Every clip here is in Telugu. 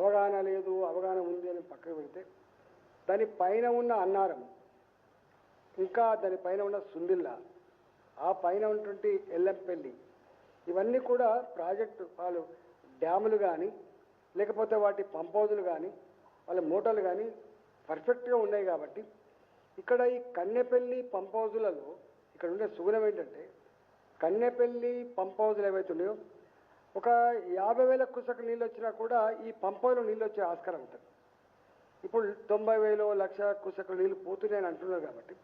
అవగాహన లేదు, అవగాహన ఉంది అని పక్కకు పెడితే దాని పైన ఉన్న అన్నారం, ఇంకా దానిపైన ఉన్న సుందిల్లా, ఆ పైన ఉన్నటువంటి ఎల్లంపల్లి, ఇవన్నీ కూడా ప్రాజెక్టు వాళ్ళు డ్యాములు కానీ లేకపోతే వాటి పంప్ హౌజులు కానీ వాళ్ళ మోటార్లు కానీ పర్ఫెక్ట్గా ఉన్నాయి. కాబట్టి ఇక్కడ ఈ కన్నెపల్లి పంప్ హౌజులలో ఇక్కడ ఉండే సుగుణం ఏంటంటే, కన్నెపల్లి పంప్ హౌజులు ఏవైతే ఉన్నాయో ఒక 50,000 క్యూసెక్ నీళ్ళు వచ్చినా కూడా ఈ పంప్ హౌజ్లో నీళ్ళు వచ్చే ఆస్కారం ఉంటుంది. ఇప్పుడు 90,000 లక్ష క్యూసెక్ నీళ్ళు పోతున్నాయని అంటున్నారు. కాబట్టి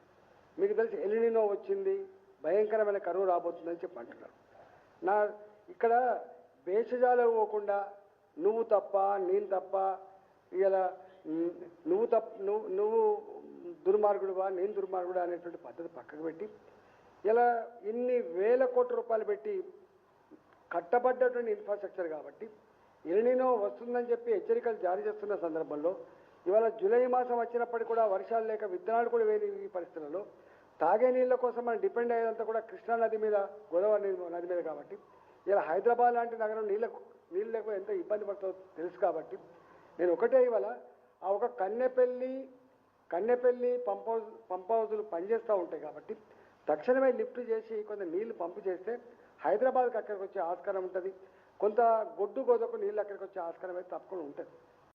మీకు తెలిసి ఎల్నినో వచ్చింది, భయంకరమైన కరువు రాబోతుందని చెప్పి అంటున్నారు. ఇక్కడ భేషజాలు పోకుండా నువ్వు తప్ప నేను తప్ప, ఇలా నువ్వు దుర్మార్గుడువా నేను దుర్మార్గుడా అనేటువంటి పద్ధతి పక్కకు పెట్టి ఇలా ఇన్ని వేల కోట్ల రూపాయలు పెట్టి కట్టబడ్డటువంటి ఇన్ఫ్రాస్ట్రక్చర్ కాబట్టి ఎల్నినో వస్తుందని చెప్పి హెచ్చరికలు జారీ చేస్తున్న సందర్భంలో ఇవాళ జూలై మాసం వచ్చినప్పటికీ కూడా వర్షాలు లేక విత్తనాలు కూడా వేరే ఈ పరిస్థితులలో తాగే నీళ్ళ కోసం మనం డిపెండ్ అయ్యేదంతా కూడా కృష్ణానది మీద, గోదావరి నది మీద. కాబట్టి ఇలా హైదరాబాద్ లాంటి నగరం నీళ్ళు లేకపోతే ఎంత ఇబ్బంది పడుతుందో తెలుసు. కాబట్టి నేను ఒకటే ఇవాళ ఆ ఒక కన్నెపల్లి పంప్ హౌజులు పనిచేస్తూ ఉంటాయి. కాబట్టి తక్షణమే లిఫ్ట్ చేసి కొంత నీళ్లు పంపు చేస్తే హైదరాబాద్కి అక్కడికి వచ్చే ఆస్కారం ఉంటుంది. కొంత గొడ్డు గోదకు నీళ్ళు అక్కడికి వచ్చే ఆస్కారం అయితే తప్పకుండా ఉంటుంది.